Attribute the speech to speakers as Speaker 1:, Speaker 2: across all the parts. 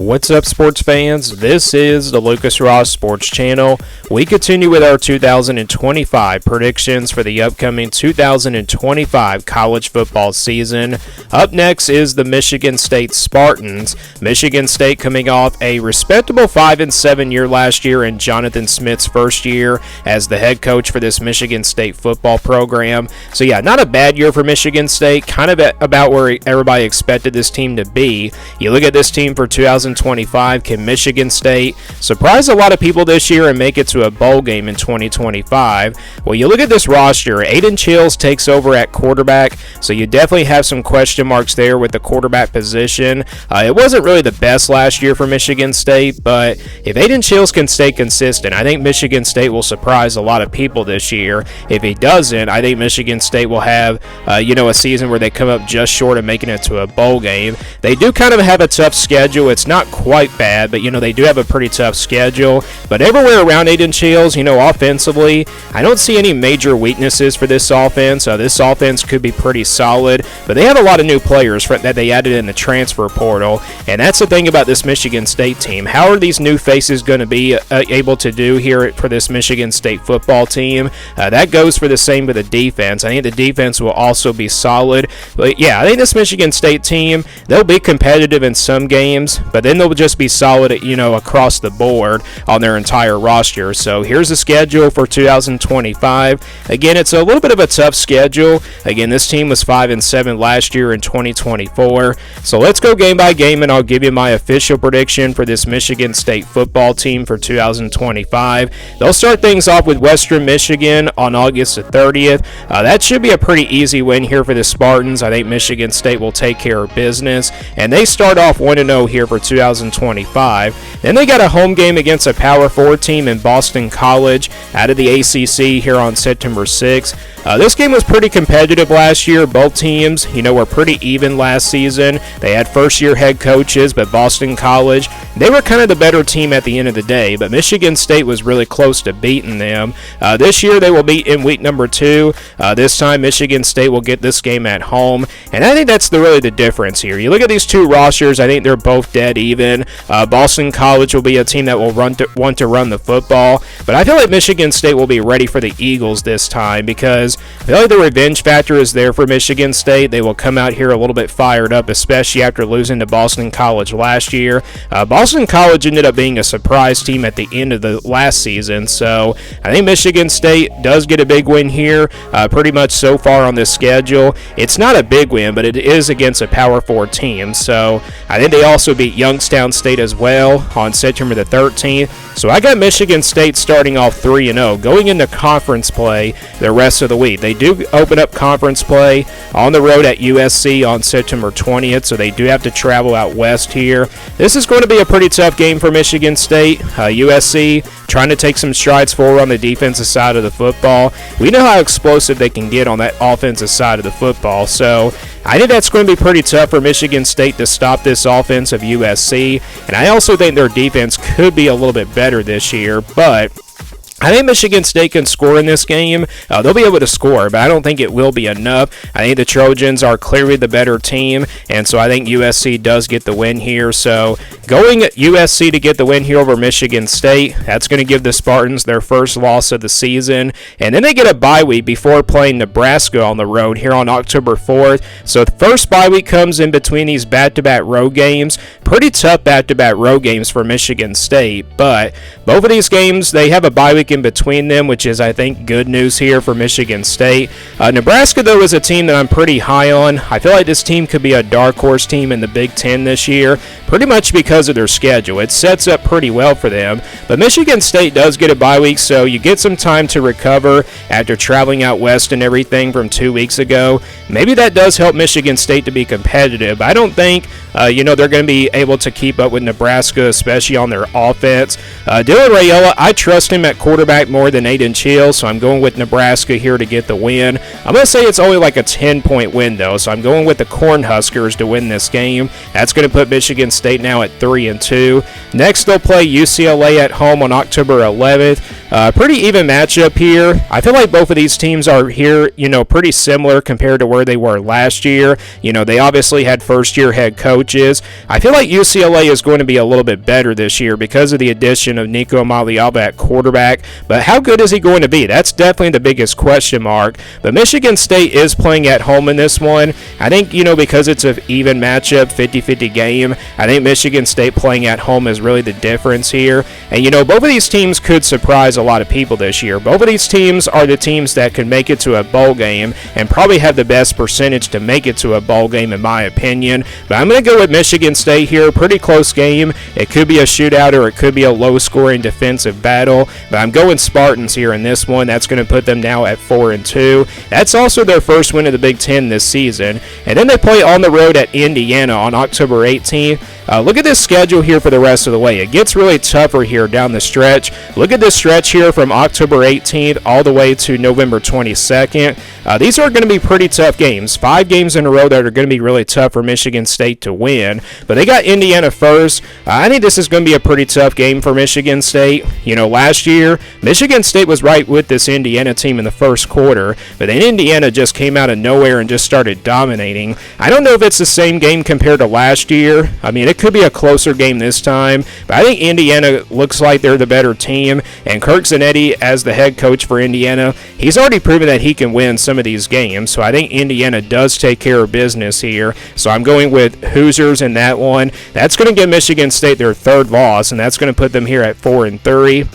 Speaker 1: What's up, sports fans? This is the Lucas Ross Sports Channel. We continue with our 2025 predictions for the upcoming 2025 college football season. Up next is the Michigan State Spartans. Michigan State coming off a respectable 5-7 year last year in Jonathan Smith's first year as the head coach for this Michigan State football program. So yeah, not a bad year for Michigan State, kind of about where everybody expected this team to be. You look at this team for 2025, can Michigan State surprise a lot of people this year and make it to a bowl game in 2025? Well, you look at this roster, Aiden Chills takes over at quarterback, so you definitely have some question marks there with the quarterback position. It wasn't really the best last year for Michigan State, but if Aiden Chills can stay consistent, I think Michigan State will surprise a lot of people this year. If he doesn't, I think Michigan State will have a season where they come up just short of making it to a bowl game. They do kind of have a tough schedule. It's not quite bad, but they do have a pretty tough schedule. But everywhere around Aiden Chills, offensively, I don't see any major weaknesses for this offense. This offense could be pretty solid, but they have a lot of new players that they added in the transfer portal, and that's the thing about this Michigan State team. How are these new faces going to be able to do here for this Michigan State football team? That goes for the same with the defense. I think the defense will also be solid. But yeah, I think this Michigan State team, they'll be competitive in some games, but then they'll just be solid, across the board on their entire roster. So here's the schedule for 2025. Again, it's a little bit of a tough schedule. Again, this team was 5-7 last year in 2024. So let's go game by game, and I'll give you my official prediction for this Michigan State football team for 2025. They'll start things off with Western Michigan on August the 30th. That should be a pretty easy win here for the Spartans. I think Michigan State will take care of business, and they start off 1-0 here for 2025. Then they got a home game against a Power 4 team in Boston College out of the ACC here on September 6th. This game was pretty competitive last year. Both teams, were pretty even last season. They had first-year head coaches, but Boston College, they were kind of the better team at the end of the day, but Michigan State was really close to beating them. This year, they will be in week number 2. This time, Michigan State will get this game at home, and I think that's really the difference here. You look at these two rosters, I think they're both dead even. Boston College will be a team that will want to run the football, but I feel like Michigan State will be ready for the Eagles this time because I feel like the revenge factor is there for Michigan State. They will come out here a little bit fired up, especially after losing to Boston College last year. Boston College ended up being a surprise team at the end of the last season, so I think Michigan State does get a big win here pretty much so far on this schedule. It's not a big win, but it is against a Power 4 team, so I think they also beat Youngstown State as well on September the 13th. So I got Michigan State starting off 3-0, going into conference play the rest of the week. They do open up conference play on the road at USC on September 20th, so they do have to travel out west here. This is going to be a pretty tough game for Michigan State. USC trying to take some strides forward on the defensive side of the football. We know how explosive they can get on that offensive side of the football, so I think that's going to be pretty tough for Michigan State to stop this offense of USC, and I also think their defense could be a little bit better this year, but I think Michigan State can score in this game. They'll be able to score, but I don't think it will be enough. I think the Trojans are clearly the better team, and so I think USC does get the win here. So going at USC to get the win here over Michigan State, that's going to give the Spartans their first loss of the season. And then they get a bye week before playing Nebraska on the road here on October 4th. So the first bye week comes in between these back-to-back road games. Pretty tough back-to-back road games for Michigan State, but both of these games, they have a bye week in between them, which is, I think, good news here for Michigan State. Nebraska, though, is a team that I'm pretty high on. I feel like this team could be a dark horse team in the Big Ten this year, pretty much because of their schedule. It sets up pretty well for them, but Michigan State does get a bye week, so you get some time to recover after traveling out west and everything from 2 weeks ago. Maybe that does help Michigan State to be competitive. I don't think they're going to be able to keep up with Nebraska, especially on their offense. Dylan Raiola, I trust him at quarterback more than Aiden Chills, so I'm going with Nebraska here to get the win. I'm going to say it's only like a 10-point win, though, so I'm going with the Cornhuskers to win this game. That's going to put Michigan State now at 3-2. Next, they'll play UCLA at home on October 11th. Pretty even matchup here. I feel like both of these teams are here, pretty similar compared to where they were last year. They obviously had first-year head coaches. I feel like UCLA is going to be a little bit better this year because of the addition of Nico Maliaba at quarterback. But how good is he going to be? That's definitely the biggest question mark. But Michigan State is playing at home in this one. I think, because it's an even matchup, 50-50 game, I think Michigan State playing at home is really the difference here. And, both of these teams could surprise a lot of people this year. Both of these teams are the teams that could make it to a bowl game and probably have the best percentage to make it to a bowl game, in my opinion. But I'm going to go with Michigan State here. Pretty close game. It could be a shootout or it could be a low-scoring defensive battle. But I'm going Spartans here in this one. That's going to put them now at 4-2. That's also their first win of the Big Ten this season. And then they play on the road at Indiana on October 18th. Look at this schedule here for the rest of the way. It gets really tougher here down the stretch. Look at this stretch here from October 18th all the way to November 22nd. These are going to be pretty tough games. 5 games in a row that are going to be really tough for Michigan State to win. But they got Indiana first. I think this is going to be a pretty tough game for Michigan State. Last year, Michigan State was right with this Indiana team in the first quarter, but then Indiana just came out of nowhere and just started dominating. I don't know if it's the same game compared to last year. I mean, it could be a closer game this time, but I think Indiana looks like they're the better team, and Kirk Zanetti, as the head coach for Indiana, he's already proven that he can win some of these games, so I think Indiana does take care of business here. So I'm going with Hoosiers in that one. That's going to give Michigan State their third loss, and that's going to put them here at 4-3.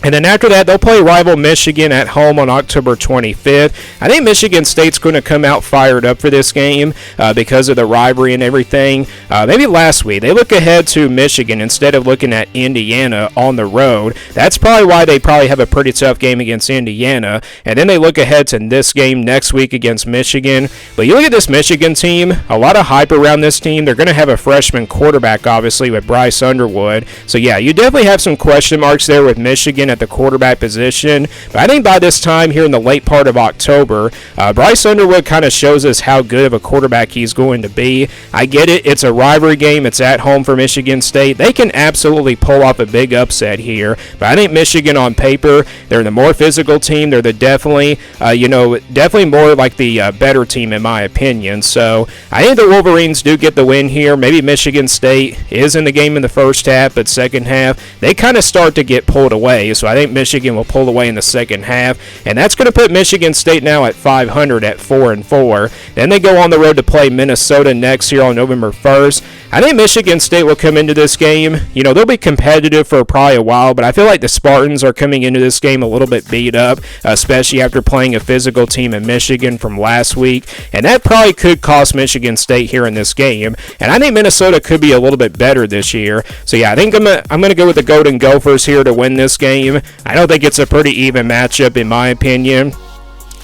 Speaker 1: And then after that, they'll play rival Michigan at home on October 25th. I think Michigan State's going to come out fired up for this game because of the rivalry and everything. Maybe last week, they look ahead to Michigan instead of looking at Indiana on the road. That's probably why they probably have a pretty tough game against Indiana. And then they look ahead to this game next week against Michigan. But you look at this Michigan team, a lot of hype around this team. They're going to have a freshman quarterback, obviously, with Bryce Underwood. So, yeah, you definitely have some question marks there with Michigan at the quarterback position. But I think by this time here in the late part of October, Bryce Underwood kind of shows us how good of a quarterback he's going to be. I get it. It's a rivalry game. It's at home for Michigan State. They can absolutely pull off a big upset here. But I think Michigan on paper, they're the more physical team. They're the definitely more like the better team in my opinion. So I think the Wolverines do get the win here. Maybe Michigan State is in the game in the first half, but second half, they kind of start to get pulled away. So I think Michigan will pull away in the second half, and that's going to put Michigan State now at 500 at 4-4. Then they go on the road to play Minnesota next year on November 1st. I think Michigan State will come into this game. They'll be competitive for probably a while, but I feel like the Spartans are coming into this game a little bit beat up, especially after playing a physical team in Michigan from last week, and that probably could cost Michigan State here in this game. And I think Minnesota could be a little bit better this year. So yeah, I think I'm gonna go with the Golden Gophers here to win this game. I don't think it's a pretty even matchup in my opinion.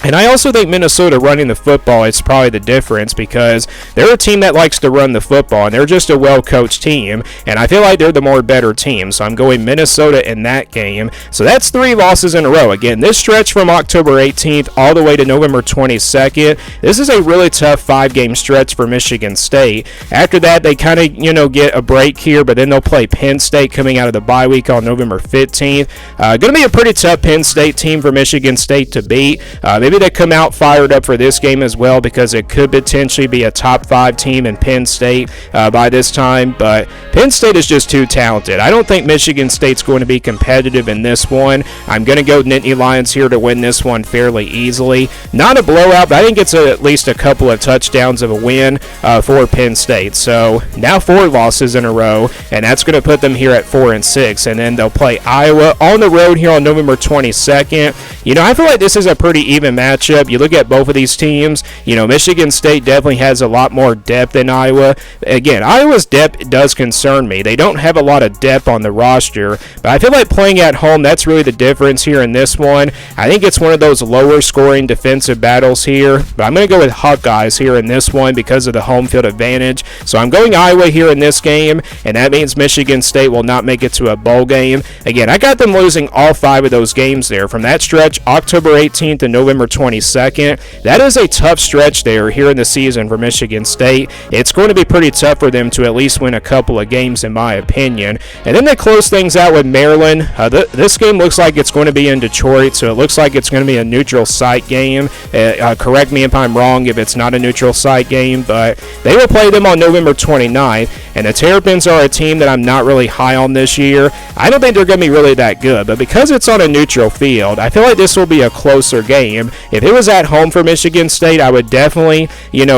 Speaker 1: And I also think Minnesota running the football is probably the difference because they're a team that likes to run the football, and they're just a well-coached team, and I feel like they're the more better team. So I'm going Minnesota in that game. So that's 3 losses in a row. Again, this stretch from October 18th all the way to November 22nd, this is a really tough 5-game stretch for Michigan State. After that, they kind of, get a break here, but then they'll play Penn State coming out of the bye week on November 15th. Going to be a pretty tough Penn State team for Michigan State to beat. Maybe they come out fired up for this game as well because it could potentially be a top 5 team in Penn State by this time, but Penn State is just too talented. I don't think Michigan State's going to be competitive in this one. I'm going to go Nittany Lions here to win this one fairly easily. Not a blowout, but I think it's at least a couple of touchdowns of a win for Penn State. So now 4 losses in a row, and that's going to put them here at 4-6, and then they'll play Iowa on the road here on November 22nd. I feel like this is a pretty even matchup. You look at both of these teams, Michigan State definitely has a lot more depth than Iowa. Again, Iowa's depth does concern me. They don't have a lot of depth on the roster, but I feel like playing at home, that's really the difference here in this one. I think it's one of those lower scoring defensive battles here, but I'm going to go with Hawkeyes here in this one because of the home field advantage. So I'm going Iowa here in this game, and that means Michigan State will not make it to a bowl game. Again, I got them losing all 5 of those games there from that stretch, October 18th to November November 22nd. That is a tough stretch there here in the season for Michigan State. It's going to be pretty tough for them to at least win a couple of games, in my opinion. And then they close things out with Maryland. This game looks like it's going to be in Detroit, so it looks like it's going to be a neutral site game. Correct me if I'm wrong if it's not a neutral site game, but they will play them on November 29th. And the Terrapins are a team that I'm not really high on this year. I don't think they're going to be really that good, but because it's on a neutral field, I feel like this will be a closer game. If it was at home for Michigan State, I would definitely,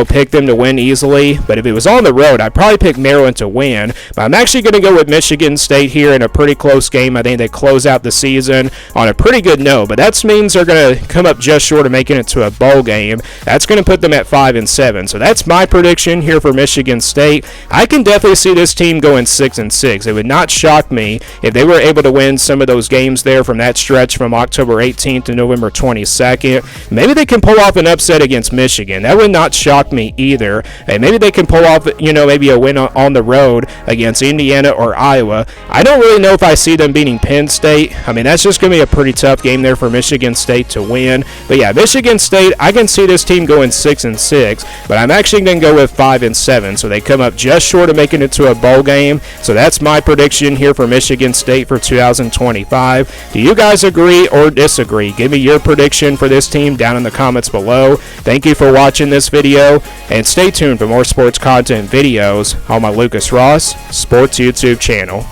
Speaker 1: pick them to win easily. But if it was on the road, I'd probably pick Maryland to win. But I'm actually going to go with Michigan State here in a pretty close game. I think they close out the season on a pretty good note, but that means they're going to come up just short of making it to a bowl game. That's going to put them at 5-7. So that's my prediction here for Michigan State. I can definitely see this team going 6-6. It would not shock me if they were able to win some of those games there from that stretch from October 18th to November 22nd. Maybe they can pull off an upset against Michigan. That would not shock me either. And maybe they can pull off, maybe a win on the road against Indiana or Iowa. I don't really know if I see them beating Penn State. I mean, that's just going to be a pretty tough game there for Michigan State to win. But yeah, Michigan State, I can see this team going 6-6, but I'm actually going to go with 5-7. So they come up just short of making it to a bowl game. So that's my prediction here for Michigan State for 2025. Do you guys agree or disagree? Give me your prediction for this team down in the comments below. Thank you for watching this video, and stay tuned for more sports content videos on my Lucas Ross Sports YouTube channel.